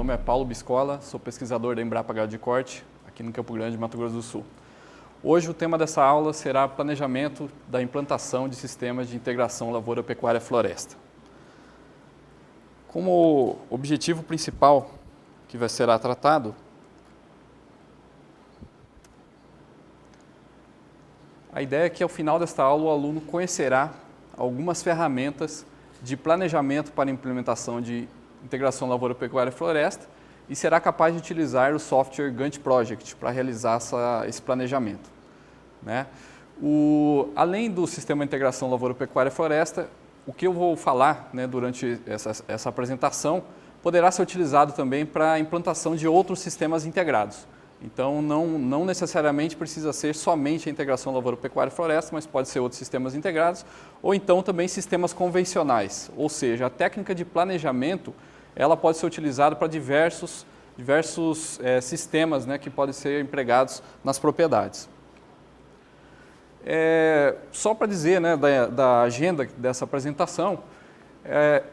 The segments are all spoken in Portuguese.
nome é Paulo Biscola, sou pesquisador da Embrapa Gado de Corte, aqui no Campo Grande, Mato Grosso do Sul. Hoje o tema dessa aula será planejamento da implantação de sistemas de integração lavoura, pecuária, floresta. Como objetivo principal que será tratado, a ideia é que ao final desta aula o aluno conhecerá algumas ferramentas de planejamento para implementação de integração lavoura, pecuária e floresta e será capaz de utilizar o software Gantt Project para realizar esse planejamento. Né? Além do sistema de integração lavoura, pecuária e floresta, o que eu vou falar, né, durante essa apresentação poderá ser utilizado também para a implantação de outros sistemas integrados. Então, não necessariamente precisa ser somente a integração lavoura, pecuária e floresta, mas pode ser outros sistemas integrados, ou então também sistemas convencionais, ou seja, a técnica de planejamento ela pode ser utilizada para diversos sistemas, né, que podem ser empregados nas propriedades. Só para dizer, né, da agenda dessa apresentação,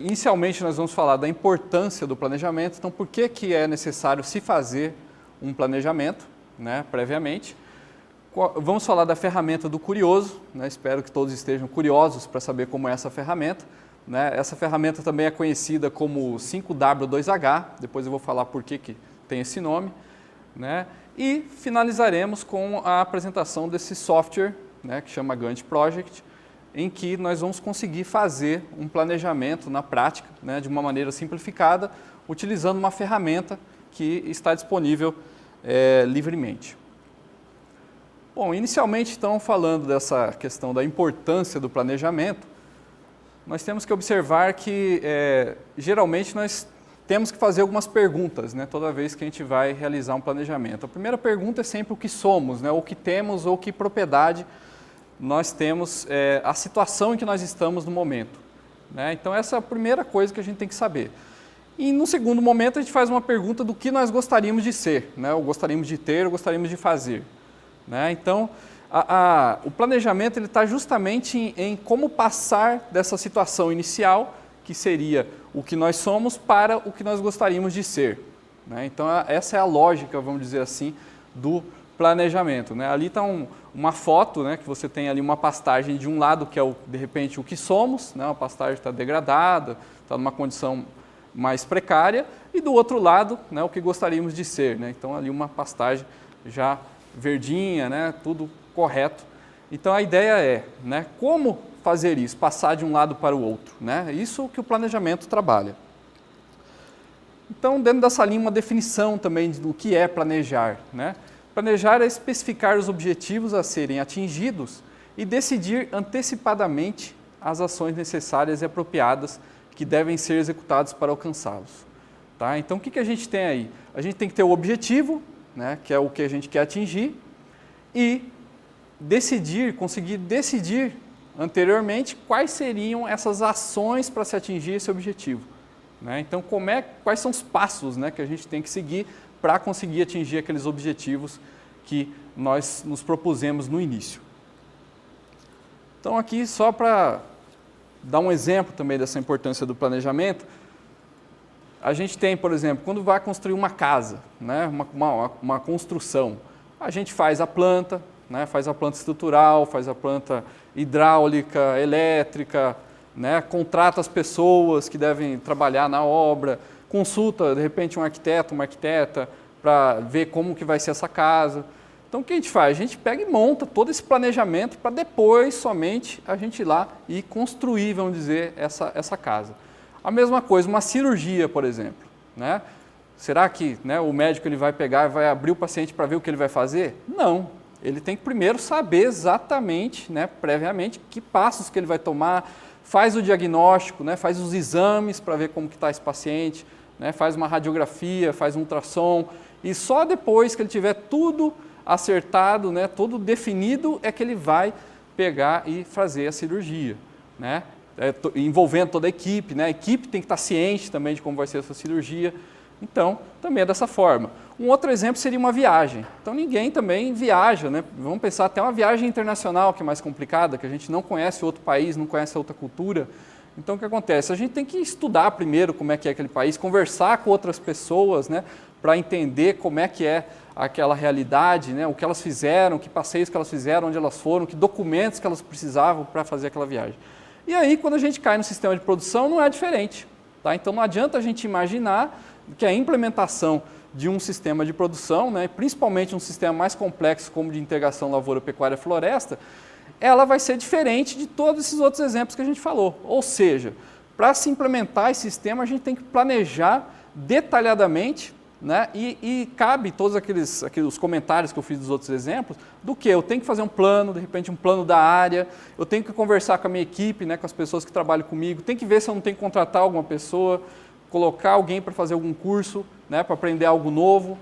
inicialmente nós vamos falar da importância do planejamento, então por que é necessário se fazer um planejamento, né, previamente. Vamos falar da ferramenta do curioso, né, espero que todos estejam curiosos para saber como é essa ferramenta. Né? Essa ferramenta também é conhecida como 5W2H, depois eu vou falar por que tem esse nome. Né? E finalizaremos com a apresentação desse software, né, que chama Gantt Project, em que nós vamos conseguir fazer um planejamento na prática, né, de uma maneira simplificada, utilizando uma ferramenta que está disponível livremente. Bom, inicialmente, então, falando dessa questão da importância do planejamento, nós temos que observar que, geralmente, nós temos que fazer algumas perguntas, né, toda vez que a gente vai realizar um planejamento. A primeira pergunta é sempre o que somos, né, o que temos ou que propriedade nós temos, a situação em que nós estamos no momento. Né? Então, essa é a primeira coisa que a gente tem que saber. E, no segundo momento, a gente faz uma pergunta do que nós gostaríamos de ser, né, ou gostaríamos de ter, ou gostaríamos de fazer. Né? Então, o planejamento está justamente em como passar dessa situação inicial, que seria o que nós somos, para o que nós gostaríamos de ser. Né? Então, essa é a lógica, vamos dizer assim, do planejamento. Né? Ali está uma foto, né, que você tem ali uma pastagem de um lado, que é, de repente, o que somos, né? A pastagem está degradada, está numa condição mais precária, e do outro lado, né, o que gostaríamos de ser. Né? Então, ali uma pastagem já verdinha, né, tudo correto. Então, a ideia é, né, como fazer isso, passar de um lado para o outro. Né? Isso que o planejamento trabalha. Então, dentro dessa linha, uma definição também do que é planejar. Né? Planejar é especificar os objetivos a serem atingidos e decidir antecipadamente as ações necessárias e apropriadas que devem ser executadas para alcançá-los. Tá? Então, o que a gente tem aí? A gente tem que ter o objetivo, né, que é o que a gente quer atingir, e conseguir decidir anteriormente quais seriam essas ações para se atingir esse objetivo. Né? Então, quais são os passos, né, que a gente tem que seguir para conseguir atingir aqueles objetivos que nós nos propusemos no início. Então, aqui só para dar um exemplo também dessa importância do planejamento, a gente tem, por exemplo, quando vai construir uma casa, né, uma construção, a gente faz a planta, né, faz a planta estrutural, faz a planta hidráulica, elétrica, né, contrata as pessoas que devem trabalhar na obra, consulta, de repente, um arquiteto, uma arquiteta, para ver como que vai ser essa casa. Então, o que a gente faz? A gente pega e monta todo esse planejamento para depois, somente, a gente ir lá e construir, vamos dizer, essa casa. A mesma coisa, uma cirurgia, por exemplo. Né? Será que, né, o médico ele vai pegar e vai abrir o paciente para ver o que ele vai fazer? Não. Ele tem que primeiro saber exatamente, né, previamente, que passos que ele vai tomar, faz o diagnóstico, né, faz os exames para ver como está esse paciente, né, faz uma radiografia, faz um ultrassom, e só depois que ele tiver tudo acertado, né, tudo definido, é que ele vai pegar e fazer a cirurgia. Né? Envolvendo toda a equipe, né? A equipe tem que estar ciente também de como vai ser essa cirurgia. Então, também é dessa forma. Um outro exemplo seria uma viagem. Então, ninguém também viaja, né? Vamos pensar até uma viagem internacional, que é mais complicada, que a gente não conhece outro país, não conhece outra cultura. Então, o que acontece? A gente tem que estudar primeiro como é que é aquele país, conversar com outras pessoas, né, para entender como é que é aquela realidade, né, o que elas fizeram, que passeios que elas fizeram, onde elas foram, que documentos que elas precisavam para fazer aquela viagem. E aí, quando a gente cai no sistema de produção, não é diferente. Tá? Então, não adianta a gente imaginar que a implementação de um sistema de produção, né, principalmente um sistema mais complexo como de integração lavoura, pecuária, floresta, ela vai ser diferente de todos esses outros exemplos que a gente falou. Ou seja, para se implementar esse sistema, a gente tem que planejar detalhadamente, né, e cabe todos aqueles comentários que eu fiz dos outros exemplos, do que eu tenho que fazer um plano, de repente um plano da área, eu tenho que conversar com a minha equipe, né, com as pessoas que trabalham comigo, tenho que ver se eu não tenho que contratar alguma pessoa, colocar alguém para fazer algum curso, né, para aprender algo novo,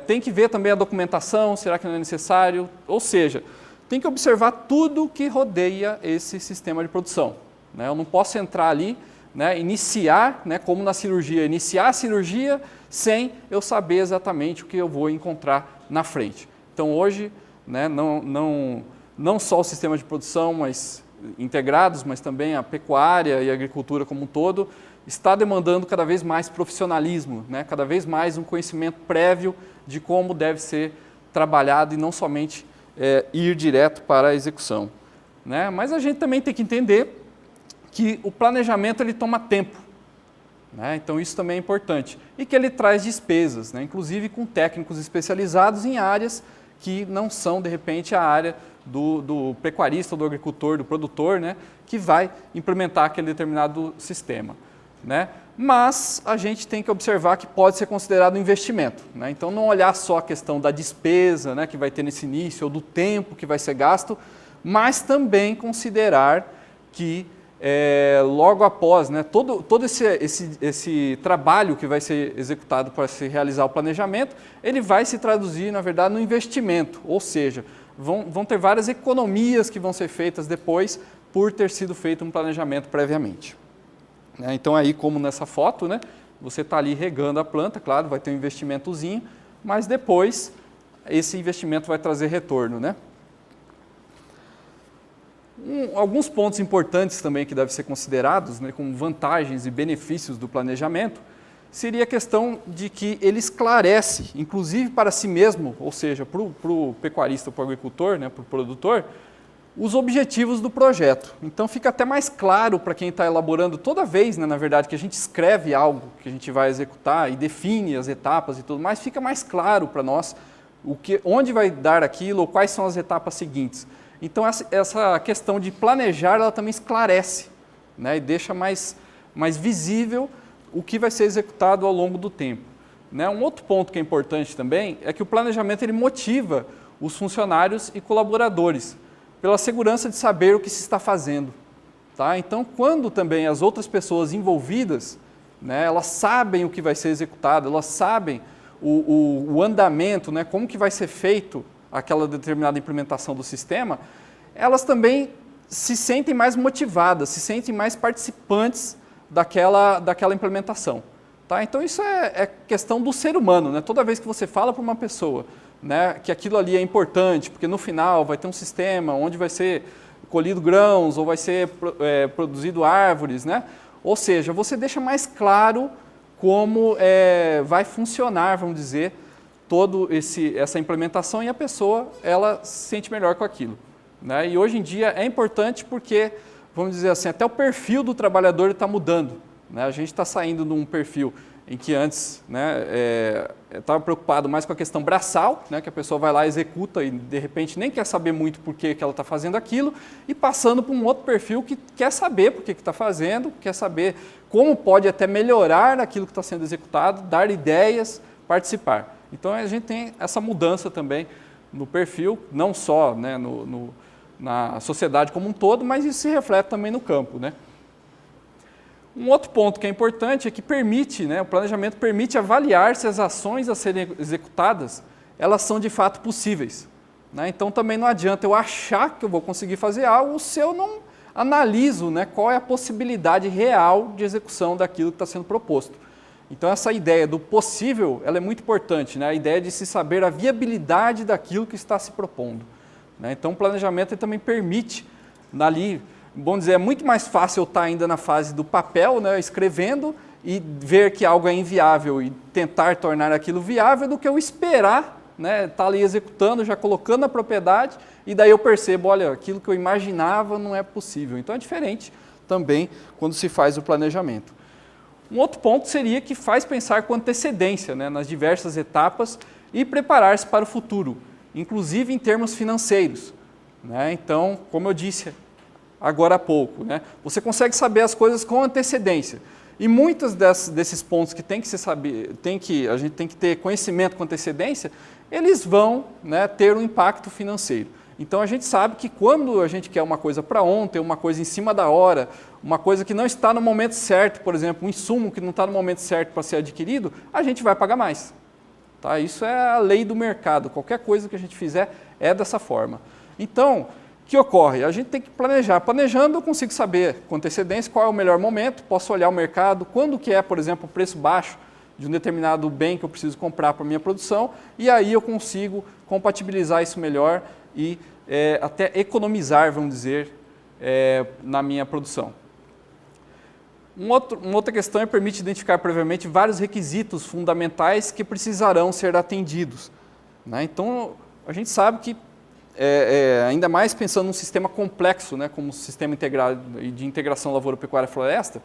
tem que ver também a documentação, será que não é necessário, ou seja, tem que observar tudo que rodeia esse sistema de produção. Né? Eu não posso entrar ali, né, iniciar, né, como na cirurgia, iniciar a cirurgia sem eu saber exatamente o que eu vou encontrar na frente. Então hoje, né, não só o sistema de produção mas integrados, mas também a pecuária e a agricultura como um todo, está demandando cada vez mais profissionalismo, né, cada vez mais um conhecimento prévio de como deve ser trabalhado e não somente ir direto para a execução. Né? Mas a gente também tem que entender que o planejamento ele toma tempo, né? Então isso também é importante, e que ele traz despesas, né? Inclusive com técnicos especializados em áreas que não são de repente a área do pecuarista, do agricultor, do produtor, né? Que vai implementar aquele determinado sistema. Né? Mas a gente tem que observar que pode ser considerado um investimento. Né? Então não olhar só a questão da despesa, né, que vai ter nesse início, ou do tempo que vai ser gasto, mas também considerar que logo após, né, todo esse trabalho que vai ser executado para se realizar o planejamento, ele vai se traduzir, na verdade, no investimento, ou seja, vão ter várias economias que vão ser feitas depois por ter sido feito um planejamento previamente. Então aí, como nessa foto, né, você está ali regando a planta, claro, vai ter um investimentozinho, mas depois esse investimento vai trazer retorno. Né? Alguns pontos importantes também que devem ser considerados, né, como vantagens e benefícios do planejamento, seria a questão de que ele esclarece, inclusive para si mesmo, ou seja, para o pecuarista, para o agricultor, né, para o produtor, os objetivos do projeto. Então fica até mais claro para quem está elaborando toda vez, né, na verdade, que a gente escreve algo que a gente vai executar e define as etapas e tudo mais, fica mais claro para nós onde vai dar aquilo ou quais são as etapas seguintes. Então essa questão de planejar, ela também esclarece, né, e deixa mais visível o que vai ser executado ao longo do tempo. Né? Um outro ponto que é importante também é que o planejamento ele motiva os funcionários e colaboradores pela segurança de saber o que se está fazendo. Tá? Então, quando também as outras pessoas envolvidas, né, elas sabem o que vai ser executado, elas sabem o andamento, né, como que vai ser feito aquela determinada implementação do sistema, elas também se sentem mais motivadas, se sentem mais participantes daquela implementação. Tá? Então, isso é questão do ser humano. Né? Toda vez que você fala para uma pessoa, né, que aquilo ali é importante, porque no final vai ter um sistema onde vai ser colhido grãos ou vai ser produzido árvores, né? Ou seja, você deixa mais claro como vai funcionar, vamos dizer, toda essa implementação e a pessoa ela se sente melhor com aquilo. Né? E hoje em dia é importante porque, vamos dizer assim, até o perfil do trabalhador está mudando. Né? A gente está saindo de um perfil em que antes estava preocupado mais com a questão braçal, né, que a pessoa vai lá, executa e de repente nem quer saber muito por que ela está fazendo aquilo, e passando para um outro perfil que quer saber por que está fazendo, quer saber como pode até melhorar aquilo que está sendo executado, dar ideias, participar. Então a gente tem essa mudança também no perfil, não só, né, na sociedade como um todo, mas isso se reflete também no campo. Né? Um outro ponto que é importante é que permite, né, o planejamento permite avaliar se as ações a serem executadas, elas são de fato possíveis. Né? Então também não adianta eu achar que eu vou conseguir fazer algo se eu não analiso, né, qual é a possibilidade real de execução daquilo que está sendo proposto. Então essa ideia do possível, ela é muito importante, né? A ideia de se saber a viabilidade daquilo que está se propondo. Né? Então o planejamento ele também permite ali vamos dizer, é muito mais fácil eu estar ainda na fase do papel, né, escrevendo e ver que algo é inviável e tentar tornar aquilo viável do que eu esperar, né, estar ali executando, já colocando a propriedade e daí eu percebo, olha, aquilo que eu imaginava não é possível. Então é diferente também quando se faz o planejamento. Um outro ponto seria que faz pensar com antecedência, né, nas diversas etapas e preparar-se para o futuro, inclusive em termos financeiros, né? Então, como eu disse agora há pouco, né, você consegue saber as coisas com antecedência. E muitos desses pontos que tem que se saber, a gente tem que ter conhecimento com antecedência, eles vão, né, ter um impacto financeiro. Então a gente sabe que quando a gente quer uma coisa para ontem, uma coisa em cima da hora, uma coisa que não está no momento certo, por exemplo, um insumo que não está no momento certo para ser adquirido, a gente vai pagar mais. Tá? Isso é a lei do mercado, qualquer coisa que a gente fizer é dessa forma. Então, o que ocorre? A gente tem que planejar. Planejando eu consigo saber com antecedência qual é o melhor momento, posso olhar o mercado, quando que é, por exemplo, o preço baixo de um determinado bem que eu preciso comprar para a minha produção, e aí eu consigo compatibilizar isso melhor e até economizar, vamos dizer, na minha produção. Uma outra questão é permite identificar previamente vários requisitos fundamentais que precisarão ser atendidos, né? Então, a gente sabe que, ainda mais pensando num sistema complexo, né, como o sistema integrado de integração lavoura-pecuária-floresta,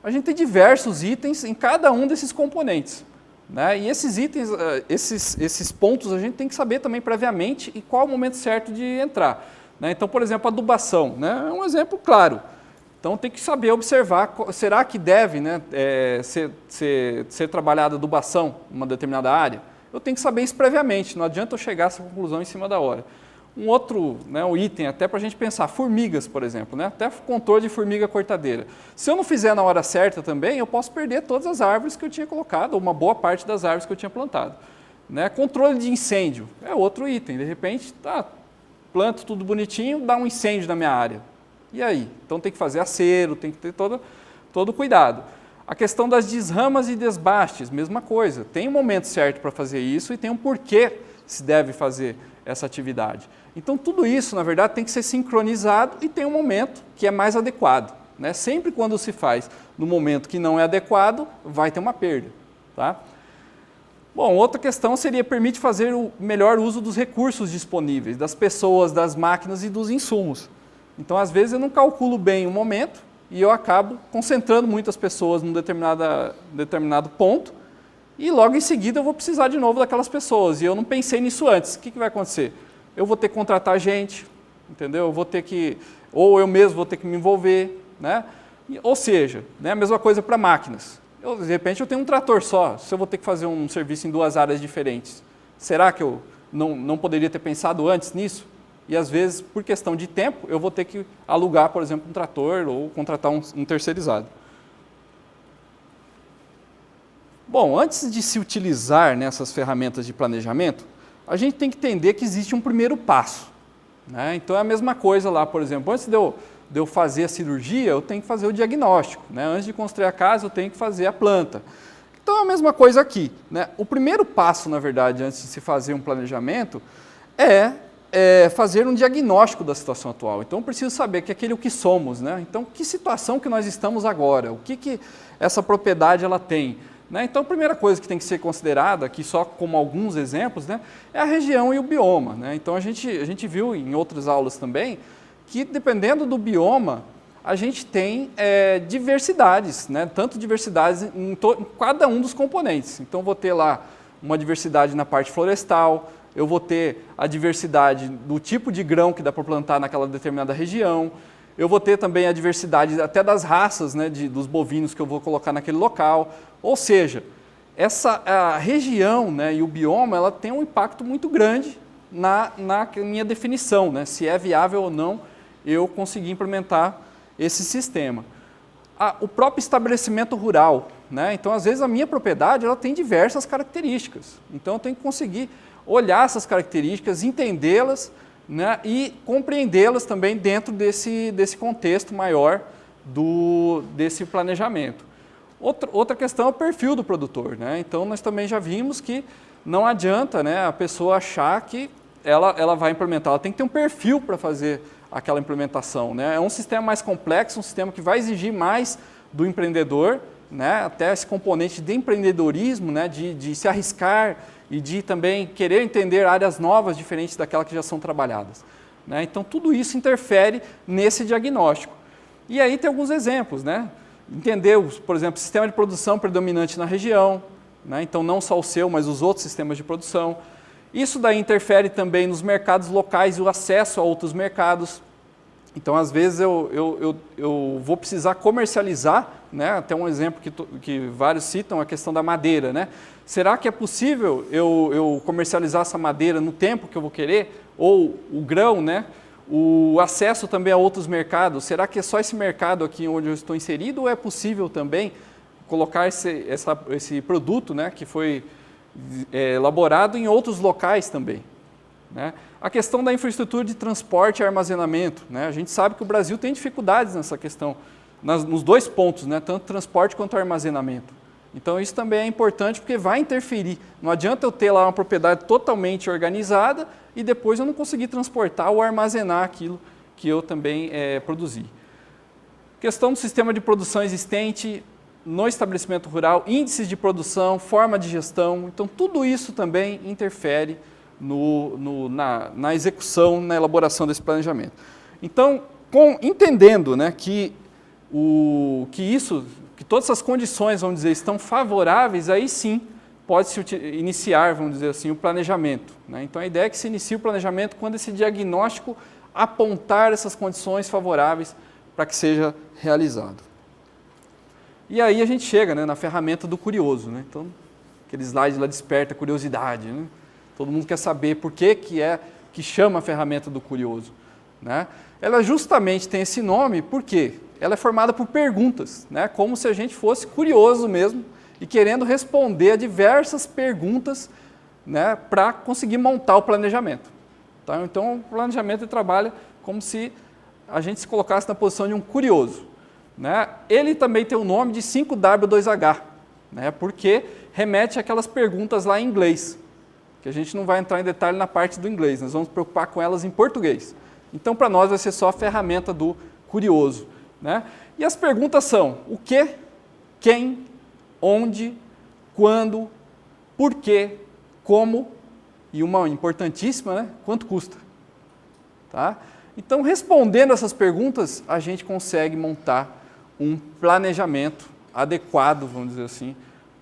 a gente tem diversos itens em cada um desses componentes, né? E esses itens, esses pontos a gente tem que saber também previamente e qual é o momento certo de entrar, né? Então, por exemplo, a adubação, né, é um exemplo claro. Então tem que saber observar, será que deve, né, ser trabalhada adubação em uma determinada área? Eu tenho que saber isso previamente, não adianta eu chegar a essa conclusão em cima da hora. Um outro, né, um item até para a gente pensar, formigas, por exemplo, né, até controle de formiga cortadeira. Se eu não fizer na hora certa também, eu posso perder todas as árvores que eu tinha colocado, ou uma boa parte das árvores que eu tinha plantado. Né? Controle de incêndio é outro item, de repente, planto tudo bonitinho, dá um incêndio na minha área. E aí? Então tem que fazer acero, tem que ter todo o cuidado. A questão das desramas e desbastes, mesma coisa. Tem um momento certo para fazer isso e tem um porquê se deve fazer essa atividade. Então tudo isso, na verdade, tem que ser sincronizado e tem um momento que é mais adequado, né? Sempre quando se faz no momento que não é adequado, vai ter uma perda. Tá? Bom, outra questão seria permite fazer o melhor uso dos recursos disponíveis, das pessoas, das máquinas e dos insumos. Então, às vezes, eu não calculo bem o momento e eu acabo concentrando muitas pessoas num determinado ponto e logo em seguida eu vou precisar de novo daquelas pessoas e eu não pensei nisso antes. O que vai acontecer? Eu vou ter que contratar gente, entendeu? Eu vou ter que, ou eu mesmo vou ter que me envolver, né? Ou seja, né, a mesma coisa para máquinas. De repente eu tenho um trator só, se eu vou ter que fazer um serviço em duas áreas diferentes, será que eu não poderia ter pensado antes nisso? E às vezes, por questão de tempo, eu vou ter que alugar, por exemplo, um trator ou contratar um terceirizado. Bom, antes de se utilizar nessas ferramentas de planejamento, a gente tem que entender que existe um primeiro passo, né? Então é a mesma coisa lá, por exemplo, antes de eu fazer a cirurgia, eu tenho que fazer o diagnóstico, né? Antes de construir a casa, eu tenho que fazer a planta. Então é a mesma coisa aqui, né? O primeiro passo, na verdade, antes de se fazer um planejamento, é fazer um diagnóstico da situação atual. Então, eu preciso saber que aquele é o que somos, né? Então, que situação que nós estamos agora? O que essa propriedade ela tem? Né? Então, a primeira coisa que tem que ser considerada, aqui só como alguns exemplos, né, é a região e o bioma. Né? Então, a gente viu em outras aulas também que, dependendo do bioma, a gente tem diversidades, né? Tanto diversidades em cada um dos componentes. Então, vou ter lá uma diversidade na parte florestal, eu vou ter a diversidade do tipo de grão que dá para plantar naquela determinada região, eu vou ter também a diversidade até das raças, né, dos bovinos que eu vou colocar naquele local. Ou seja, a região, né, e o bioma ela tem um impacto muito grande na minha definição, né, se é viável ou não eu conseguir implementar esse sistema. O próprio estabelecimento rural, né, então às vezes a minha propriedade ela tem diversas características, então eu tenho que conseguir olhar essas características, entendê-las, né, e compreendê-las também dentro desse contexto maior desse planejamento. Outra questão é o perfil do produtor, né? Então nós também já vimos que não adianta, né, a pessoa achar que ela vai implementar, ela tem que ter um perfil para fazer aquela implementação, né? É um sistema mais complexo, um sistema que vai exigir mais do empreendedor, né? Até esse componente de empreendedorismo, né? De se arriscar e de também querer entender áreas novas diferentes daquelas que já são trabalhadas, né? Então, tudo isso interfere nesse diagnóstico. E aí tem alguns exemplos, né? Entender, por exemplo, sistema de produção predominante na região, né? Então não só o seu, mas os outros sistemas de produção. Isso daí interfere também nos mercados locais e o acesso a outros mercados. Então, às vezes, eu vou precisar comercializar, né? Até um exemplo que vários citam, a questão da madeira, né? Será que é possível eu comercializar essa madeira no tempo que eu vou querer? Ou o grão, né? O acesso também a outros mercados, será que é só esse mercado aqui onde eu estou inserido ou é possível também colocar esse produto, né, que foi elaborado em outros locais também, né? A questão da infraestrutura de transporte e armazenamento, né? A gente sabe que o Brasil tem dificuldades nessa questão, nos dois pontos, né, tanto transporte quanto armazenamento. Então isso também é importante porque vai interferir. Não adianta eu ter lá uma propriedade totalmente organizada e depois eu não conseguir transportar ou armazenar aquilo que eu também produzi. Questão do sistema de produção existente no estabelecimento rural, índices de produção, forma de gestão. Então tudo isso também interfere na execução, na elaboração desse planejamento. Então, entendendo, né, que todas essas condições, vamos dizer, estão favoráveis, aí sim pode-se iniciar, vamos dizer assim, o planejamento, né? Então a ideia é que se inicie o planejamento quando esse diagnóstico apontar essas condições favoráveis para que seja realizado. E aí a gente chega, né, na ferramenta do curioso, né? Então, aquele slide lá desperta a curiosidade, né? Todo mundo quer saber por que chama a ferramenta do curioso, né? Ela justamente tem esse nome porque ela é formada por perguntas, né? Como se a gente fosse curioso mesmo e querendo responder a diversas perguntas, né, para conseguir montar o planejamento. Tá? Então, o planejamento trabalha como se a gente se colocasse na posição de um curioso, né? Ele também tem o nome de 5W2H, né, porque remete àquelas perguntas lá em inglês, que a gente não vai entrar em detalhe na parte do inglês, nós vamos nos preocupar com elas em português. Então, para nós vai ser só a ferramenta do curioso, né? E as perguntas são o que, quem, onde, quando, por quê, como e uma importantíssima, né? Quanto custa. Tá? Então, respondendo essas perguntas, a gente consegue montar um planejamento adequado, vamos dizer assim,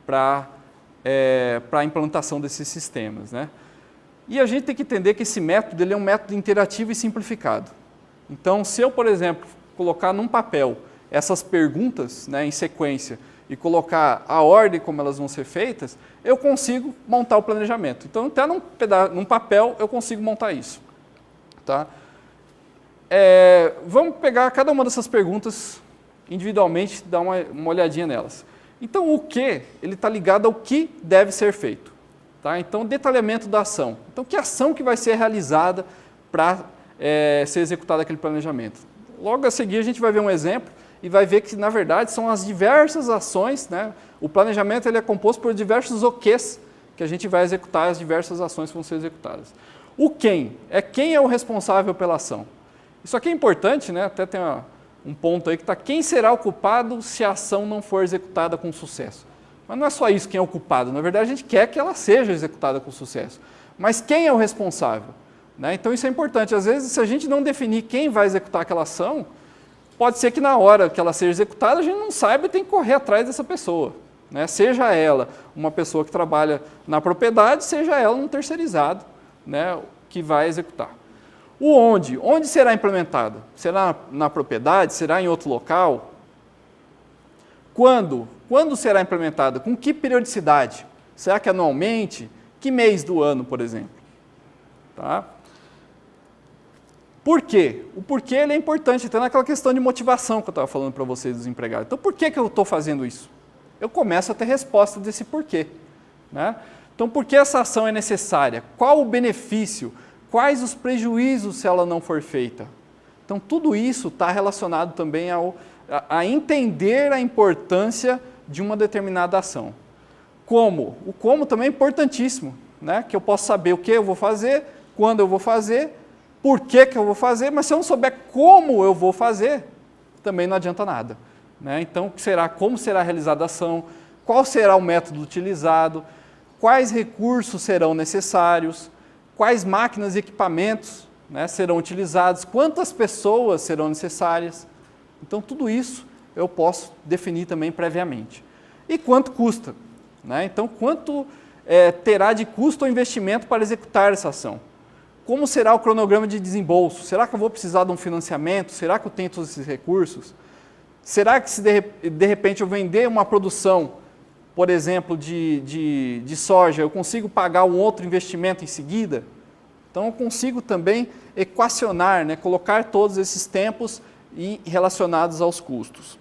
para a implantação desses sistemas, né? E a gente tem que entender que esse método ele é um método interativo e simplificado. Então, se eu, por exemplo, colocar num papel essas perguntas, né, em sequência e colocar a ordem como elas vão ser feitas, eu consigo montar o planejamento. Então, até num papel eu consigo montar isso. Tá? Vamos pegar cada uma dessas perguntas individualmente e dar uma olhadinha nelas. Então, o que ele está ligado ao que deve ser feito. Tá? Então, detalhamento da ação. Então, que ação que vai ser realizada para ser executado aquele planejamento? Logo a seguir, a gente vai ver um exemplo e vai ver que, na verdade, são as diversas ações, né? O planejamento ele é composto por diversos OQs que a gente vai executar, as diversas ações que vão ser executadas. O quem é o responsável pela ação. Isso aqui é importante, né? Até tem um ponto aí que está quem será o culpado se a ação não for executada com sucesso. Mas não é só isso quem é o culpado, na verdade a gente quer que ela seja executada com sucesso. Mas quem é o responsável? Né? Então isso é importante. Às vezes, se a gente não definir quem vai executar aquela ação, pode ser que na hora que ela seja executada, a gente não saiba e tem que correr atrás dessa pessoa. Né? Seja ela uma pessoa que trabalha na propriedade, seja ela um terceirizado, né, que vai executar. O onde? Onde será implementado? Será na propriedade? Será em outro local? Quando? Quando será implementado? Com que periodicidade? Será que anualmente? Que mês do ano, por exemplo? Tá? Por quê? O porquê ele é importante, até naquela questão de motivação que eu estava falando para vocês dos empregados. Então, por que eu estou fazendo isso? Eu começo a ter resposta desse porquê. Né? Então, por que essa ação é necessária? Qual o benefício? Quais os prejuízos se ela não for feita? Então, tudo isso está relacionado também a entender a importância de uma determinada ação. Como? O como também é importantíssimo, né? Que eu possa saber o que eu vou fazer, quando eu vou fazer por que eu vou fazer, mas se eu não souber como eu vou fazer, também não adianta nada. Né? Então, como será realizada a ação, qual será o método utilizado, quais recursos serão necessários, quais máquinas e equipamentos, né, serão utilizados, quantas pessoas serão necessárias. Então, tudo isso eu posso definir também previamente. E quanto custa? Né? Então, quanto terá de custo ou investimento para executar essa ação? Como será o cronograma de desembolso? Será que eu vou precisar de um financiamento? Será que eu tenho todos esses recursos? Será que se de repente eu vender uma produção, por exemplo, de soja, eu consigo pagar um outro investimento em seguida? Então eu consigo também equacionar, né, colocar todos esses tempos relacionados aos custos.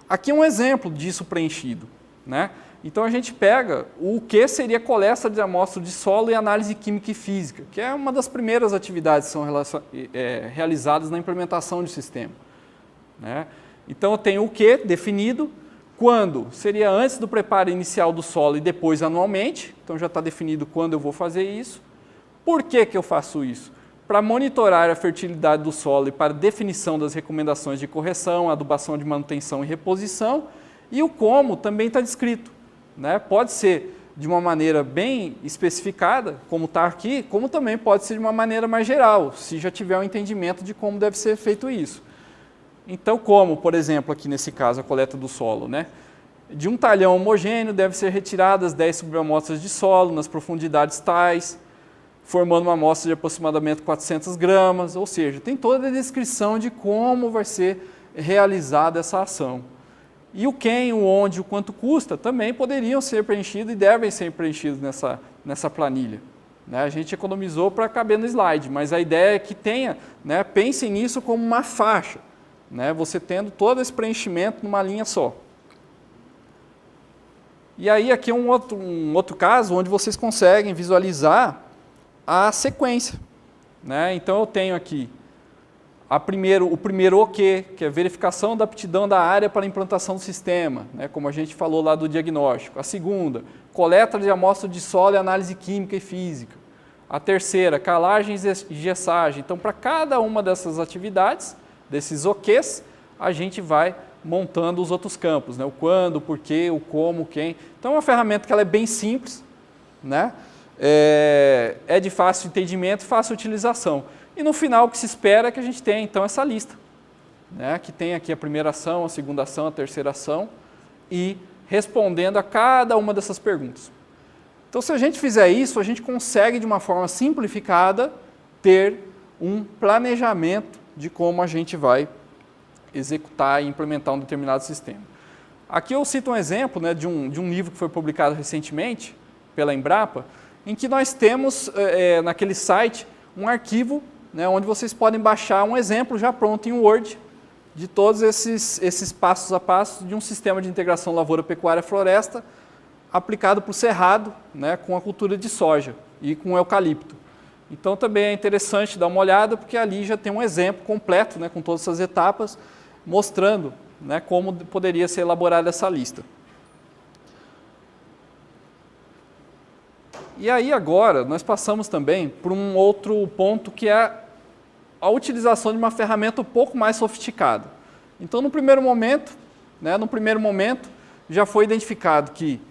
Aqui um exemplo disso preenchido. Né? Então a gente pega o que seria coleta de amostra de solo e análise química e física, que é uma das primeiras atividades que são realizadas na implementação de sistema. Né? Então eu tenho o que definido, quando seria antes do preparo inicial do solo e depois anualmente, então já está definido quando eu vou fazer isso. Por que eu faço isso? Para monitorar a fertilidade do solo e para definição das recomendações de correção, adubação de manutenção e reposição, e o como também está descrito. Né? Pode ser de uma maneira bem especificada, como está aqui, como também pode ser de uma maneira mais geral, se já tiver um entendimento de como deve ser feito isso. Então, como, por exemplo, aqui nesse caso, a coleta do solo, né? De um talhão homogêneo deve ser retiradas 10 subamostras de solo nas profundidades tais, formando uma amostra de aproximadamente 400 gramas, ou seja, tem toda a descrição de como vai ser realizada essa ação. E o quem, o onde, o quanto custa também poderiam ser preenchidos e devem ser preenchidos nessa planilha. Né? A gente economizou para caber no slide, mas a ideia é que tenha, né, pensem nisso como uma faixa, né, você tendo todo esse preenchimento numa linha só. E aí aqui um outro caso onde vocês conseguem visualizar a sequência. Né? Então eu tenho aqui o primeiro OK, que é verificação da aptidão da área para a implantação do sistema, né, como a gente falou lá do diagnóstico. A segunda, coleta de amostra de solo e análise química e física. A terceira, calagem e gessagem. Então, para cada uma dessas atividades, desses OQs, a gente vai montando os outros campos, né, o quando, o porquê, o como, o quem. Então, é uma ferramenta que ela é bem simples, né, é de fácil entendimento e fácil utilização. E no final o que se espera é que a gente tenha então essa lista, né, que tem aqui a primeira ação, a segunda ação, a terceira ação e respondendo a cada uma dessas perguntas. Então se a gente fizer isso, a gente consegue de uma forma simplificada ter um planejamento de como a gente vai executar e implementar um determinado sistema. Aqui eu cito um exemplo, né, de um livro que foi publicado recentemente pela Embrapa, em que nós temos naquele site um arquivo, né, onde vocês podem baixar um exemplo já pronto em Word de todos esses passos a passo de um sistema de integração lavoura-pecuária-floresta aplicado para o cerrado, né, com a cultura de soja e com eucalipto. Então também é interessante dar uma olhada, porque ali já tem um exemplo completo, né, com todas essas etapas, mostrando, né, como poderia ser elaborada essa lista. E aí agora nós passamos também por um outro ponto, que é a utilização de uma ferramenta um pouco mais sofisticada. Então no primeiro momento já foi identificado que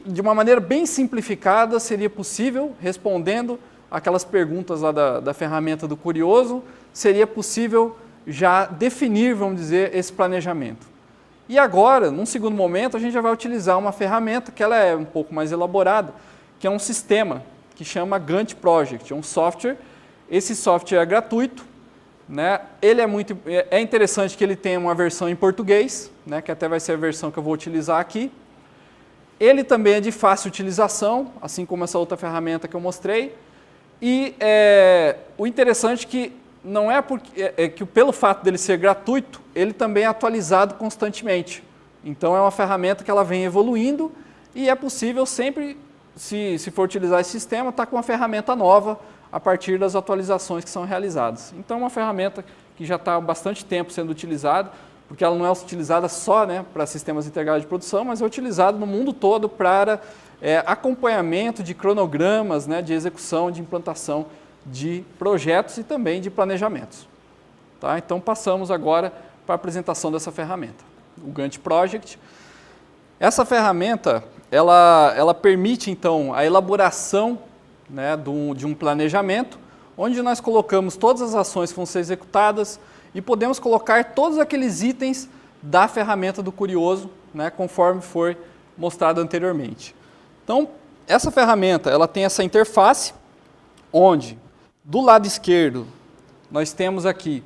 de uma maneira bem simplificada seria possível, respondendo aquelas perguntas lá da ferramenta do Curioso, seria possível já definir, vamos dizer, esse planejamento. E agora, num segundo momento, a gente já vai utilizar uma ferramenta que ela é um pouco mais elaborada, que é um sistema que chama Gantt Project, é um software. Esse software é gratuito, né? Ele é interessante que ele tenha uma versão em português, né, que até vai ser a versão que eu vou utilizar aqui. Ele também é de fácil utilização, assim como essa outra ferramenta que eu mostrei. E o interessante é que não é que pelo fato dele ser gratuito, ele também é atualizado constantemente. Então é uma ferramenta que ela vem evoluindo e é possível sempre, se for utilizar esse sistema, estar com uma ferramenta nova a partir das atualizações que são realizadas. Então é uma ferramenta que já está há bastante tempo sendo utilizada, porque ela não é utilizada só, né, para sistemas integrados de produção, mas é utilizada no mundo todo para acompanhamento de cronogramas, né, de execução, de implantação de projetos e também de planejamentos. Tá? Então, passamos agora para a apresentação dessa ferramenta, o Gantt Project. Essa ferramenta, ela permite, então, a elaboração, né, de um planejamento, onde nós colocamos todas as ações que vão ser executadas e podemos colocar todos aqueles itens da ferramenta do Curioso, né, conforme foi mostrado anteriormente. Então, essa ferramenta, ela tem essa interface, onde, do lado esquerdo, nós temos aqui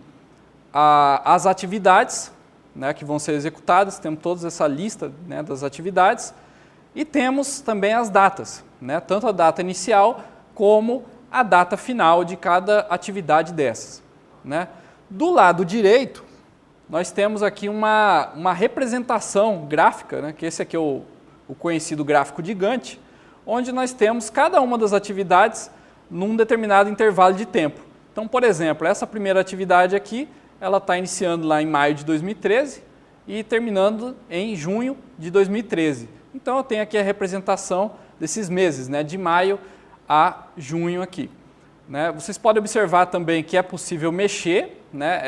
as atividades, né, que vão ser executadas, temos toda essa lista, né, das atividades, e temos também as datas, né, tanto a data inicial como a data final de cada atividade dessas. Né. Do lado direito, nós temos aqui uma representação gráfica, né, que esse aqui é o conhecido gráfico de Gantt, onde nós temos cada uma das atividades num determinado intervalo de tempo. Então, por exemplo, essa primeira atividade aqui, ela está iniciando lá em maio de 2013 e terminando em junho de 2013. Então, eu tenho aqui a representação desses meses, né, de maio a junho aqui. Né? Vocês podem observar também que é possível mexer, né,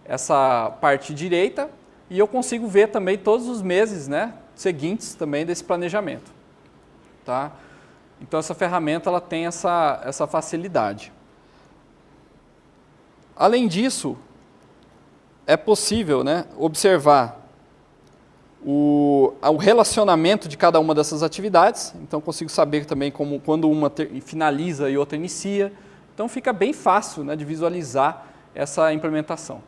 essa parte direita, e eu consigo ver também todos os meses, né, seguintes também desse planejamento. Tá? Então, essa ferramenta ela tem essa facilidade. Além disso, é possível, né, observar o relacionamento de cada uma dessas atividades. Então, consigo saber também quando uma finaliza e outra inicia. Então, fica bem fácil, né, de visualizar essa implementação.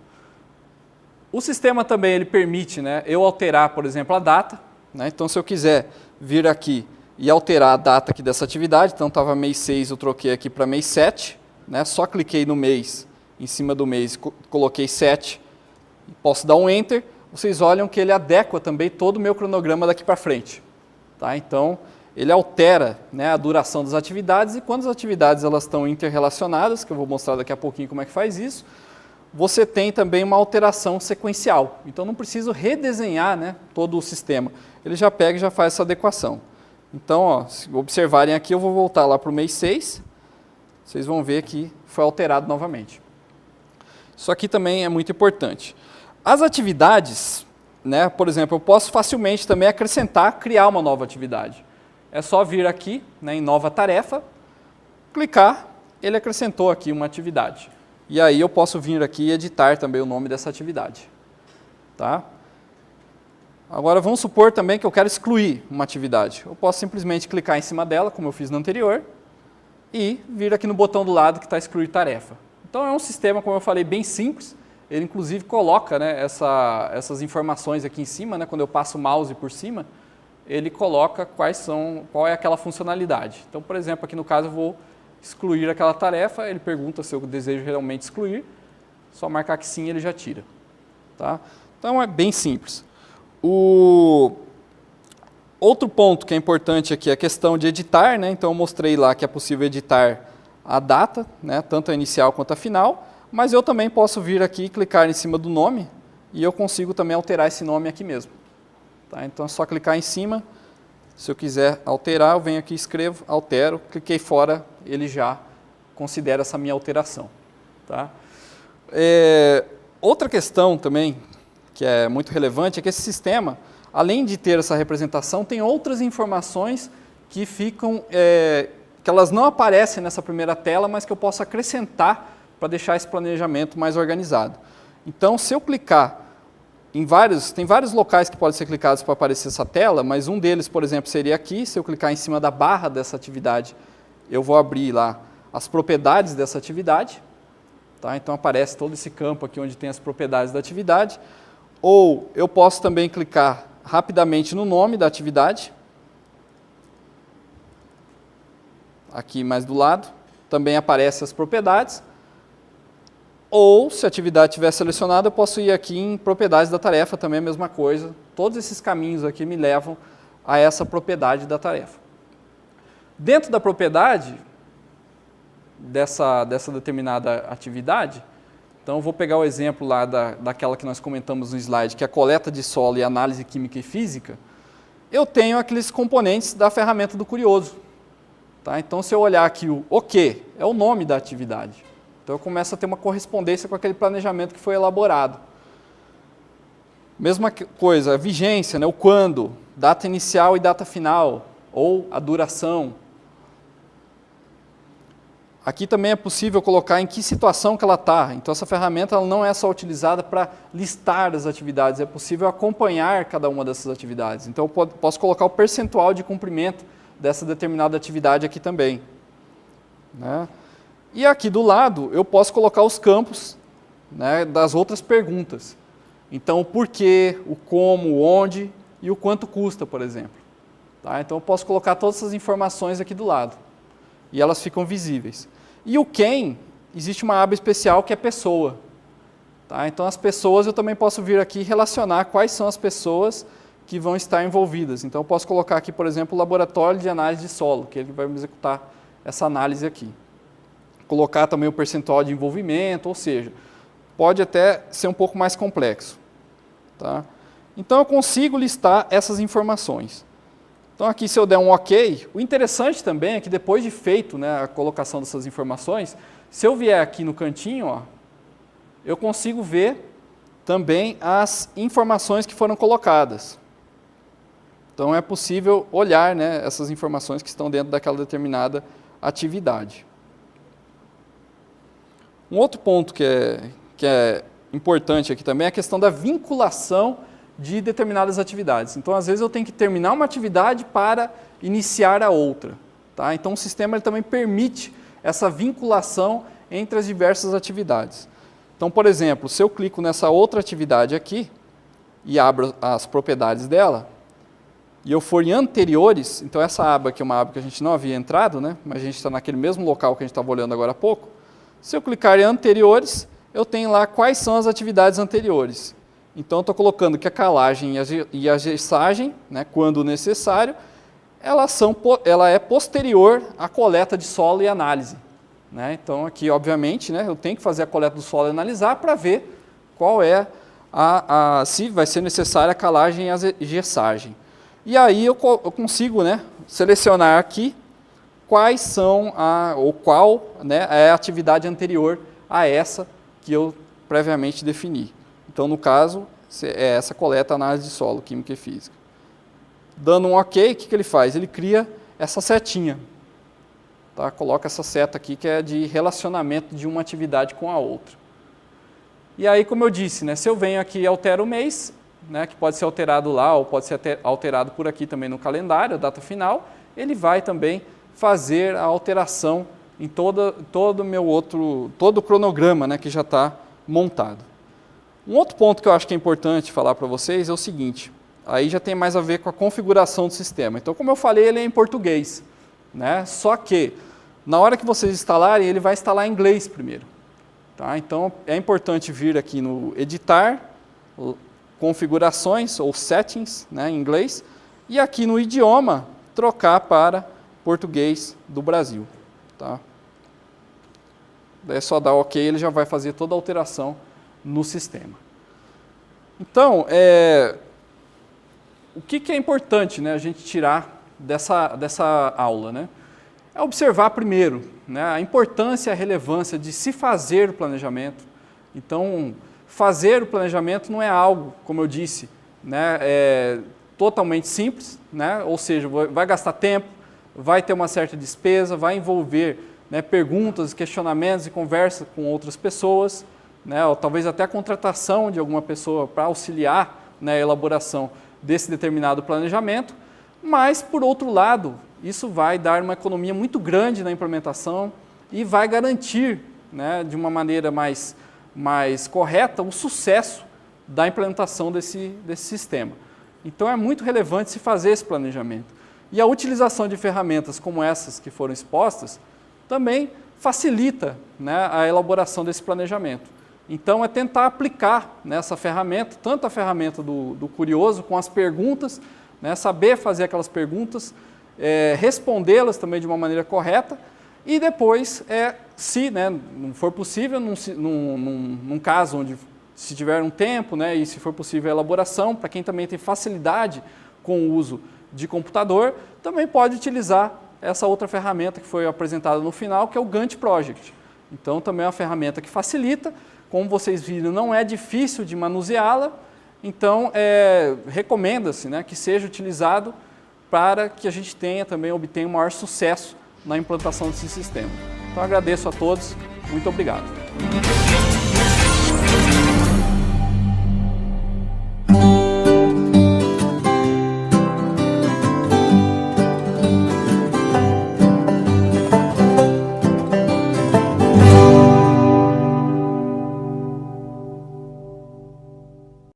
O sistema também ele permite, né, eu alterar, por exemplo, a data. Né? Então, se eu quiser vir aqui e alterar a data aqui dessa atividade, então estava mês 6, eu troquei aqui para mês 7, né? Só cliquei no mês, em cima do mês, coloquei 7, posso dar um Enter, vocês olham que ele adequa também todo o meu cronograma daqui para frente. Tá? Então, ele altera, né, a duração das atividades, e quando as atividades elas estão interrelacionadas, que eu vou mostrar daqui a pouquinho como é que faz isso, você tem também uma alteração sequencial. Então, não preciso redesenhar, né, todo o sistema. Ele já pega e já faz essa adequação. Então, ó, se observarem aqui, eu vou voltar lá para o mês 6, vocês vão ver que foi alterado novamente. Isso aqui também é muito importante. As atividades, né, por exemplo, eu posso facilmente também acrescentar, criar uma nova atividade. É só vir aqui, né, em nova tarefa, clicar, ele acrescentou aqui uma atividade. E aí eu posso vir aqui e editar também o nome dessa atividade. Tá? Agora vamos supor também que eu quero excluir uma atividade. Eu posso simplesmente clicar em cima dela, como eu fiz no anterior, e vir aqui no botão do lado que está excluir tarefa. Então é um sistema, como eu falei, bem simples. Ele inclusive coloca, né, essas informações aqui em cima, né, quando eu passo o mouse por cima, ele coloca qual é aquela funcionalidade. Então, por exemplo, aqui no caso eu vou excluir aquela tarefa, ele pergunta se eu desejo realmente excluir, só marcar que sim, ele já tira. Tá? Então é bem simples. O outro ponto que é importante aqui é a questão de editar, né? Então eu mostrei lá que é possível editar a data, né, tanto a inicial quanto a final, mas eu também posso vir aqui e clicar em cima do nome e eu consigo também alterar esse nome aqui mesmo. Tá? Então é só clicar em cima, se eu quiser alterar, eu venho aqui, escrevo, altero, cliquei fora, ele já considera essa minha alteração. Tá? Outra questão também, que é muito relevante, é que esse sistema, além de ter essa representação, tem outras informações que ficam, que elas não aparecem nessa primeira tela, mas que eu posso acrescentar para deixar esse planejamento mais organizado. Então, se eu clicar tem vários locais que podem ser clicados para aparecer essa tela, mas um deles, por exemplo, seria aqui. Se eu clicar em cima da barra dessa atividade, eu vou abrir lá as propriedades dessa atividade. Tá? Então, aparece todo esse campo aqui onde tem as propriedades da atividade. Ou eu posso também clicar rapidamente no nome da atividade. Aqui mais do lado, também aparecem as propriedades. Ou, se a atividade estiver selecionada, eu posso ir aqui em propriedades da tarefa, também a mesma coisa. Todos esses caminhos aqui me levam a essa propriedade da tarefa. Dentro da propriedade dessa determinada atividade, Então, eu vou pegar o exemplo lá daquela que nós comentamos no slide, que é a coleta de solo e análise química e física. Eu tenho aqueles componentes da ferramenta do Curioso. Tá? Então, se eu olhar aqui o que é o nome da atividade. Então, eu começo a ter uma correspondência com aquele planejamento que foi elaborado. Mesma coisa, a vigência, né? O quando, data inicial e data final, ou a duração. Aqui também é possível colocar em que situação que ela está. Então, essa ferramenta ela não é só utilizada para listar as atividades, é possível acompanhar cada uma dessas atividades. Então, eu posso colocar o percentual de cumprimento dessa determinada atividade aqui também. Né? E aqui do lado, eu posso colocar os campos, né, das outras perguntas. Então, o porquê, o como, o onde e o quanto custa, por exemplo. Tá? Então, eu posso colocar todas essas informações aqui do lado. E elas ficam visíveis. E o quem, existe uma aba especial que é pessoa. Tá? Então, as pessoas eu também posso vir aqui relacionar quais são as pessoas que vão estar envolvidas. Então, eu posso colocar aqui, por exemplo, o laboratório de análise de solo, que ele vai me executar essa análise aqui. Colocar também o percentual de envolvimento, ou seja, pode até ser um pouco mais complexo. Tá? Então, eu consigo listar essas informações. Então, aqui, se eu der um OK, o interessante também é que depois de feito, né, a colocação dessas informações, se eu vier aqui no cantinho, ó, eu consigo ver também as informações que foram colocadas. Então, é possível olhar, né, essas informações que estão dentro daquela determinada atividade. Um outro ponto que é importante aqui também é a questão da vinculação de determinadas atividades. Então, às vezes, eu tenho que terminar uma atividade para iniciar a outra. Tá? Então, o sistema ele também permite essa vinculação entre as diversas atividades. Então, por exemplo, se eu clico nessa outra atividade aqui e abro as propriedades dela, e eu for em anteriores, então essa aba aqui é uma aba que a gente não havia entrado, né? Mas a gente está naquele mesmo local que a gente estava olhando agora há pouco. Se eu clicar em anteriores, eu tenho lá quais são as atividades anteriores. Então, estou colocando que a calagem e a gessagem, né, quando necessário, ela é posterior à coleta de solo e análise. Né? Então, aqui, obviamente, né, eu tenho que fazer a coleta do solo e analisar para ver qual é se vai ser necessária a calagem e a gessagem. E aí eu consigo, né, selecionar aqui quais são qual, né, é a atividade anterior a essa que eu previamente defini. Então, no caso, é essa coleta, análise de solo, química e física. Dando um OK, o que ele faz? Ele cria essa setinha. Tá? Coloca essa seta aqui, que é de relacionamento de uma atividade com a outra. E aí, como eu disse, né, se eu venho aqui e altero o mês, né, que pode ser alterado lá, ou pode ser alterado por aqui também no calendário, a data final, ele vai também fazer a alteração em todo o cronograma, né, que já está montado. Um outro ponto que eu acho que é importante falar para vocês é o seguinte, aí já tem mais a ver com a configuração do sistema. Então, como eu falei, ele é em português, né? Só que, na hora que vocês instalarem, ele vai instalar em inglês primeiro. Tá? Então, é importante vir aqui no editar, configurações ou settings, né, em inglês, e aqui no idioma, trocar para português do Brasil. Tá? Daí é só dar OK, ele já vai fazer toda a alteração no sistema. Então, o que é importante, né, a gente tirar dessa aula? Né? É observar primeiro, né, a importância e a relevância de se fazer o planejamento. Então, fazer o planejamento não é algo, como eu disse, né, totalmente simples, né, ou seja, vai gastar tempo, vai ter uma certa despesa, vai envolver, né, perguntas, questionamentos e conversa com outras pessoas, né, ou talvez até a contratação de alguma pessoa para auxiliar, né, a elaboração desse determinado planejamento, mas, por outro lado, isso vai dar uma economia muito grande na implementação e vai garantir, né, de uma maneira mais correta o sucesso da implementação desse sistema. Então, é muito relevante se fazer esse planejamento. E a utilização de ferramentas como essas que foram expostas também facilita, né, a elaboração desse planejamento. Então, é tentar aplicar nessa ferramenta, tanto a ferramenta do Curioso, com as perguntas, né, saber fazer aquelas perguntas, respondê-las também de uma maneira correta, e depois Se, né, não for possível, num caso onde se tiver um tempo, né, e se for possível a elaboração, para quem também tem facilidade com o uso de computador, também pode utilizar essa outra ferramenta que foi apresentada no final, que é o Gantt Project. Então, também é uma ferramenta que facilita, como vocês viram, não é difícil de manuseá-la, então recomenda-se, né, que seja utilizado para que a gente obtenha um maior sucesso na implantação desse sistema. Então, agradeço a todos, muito obrigado.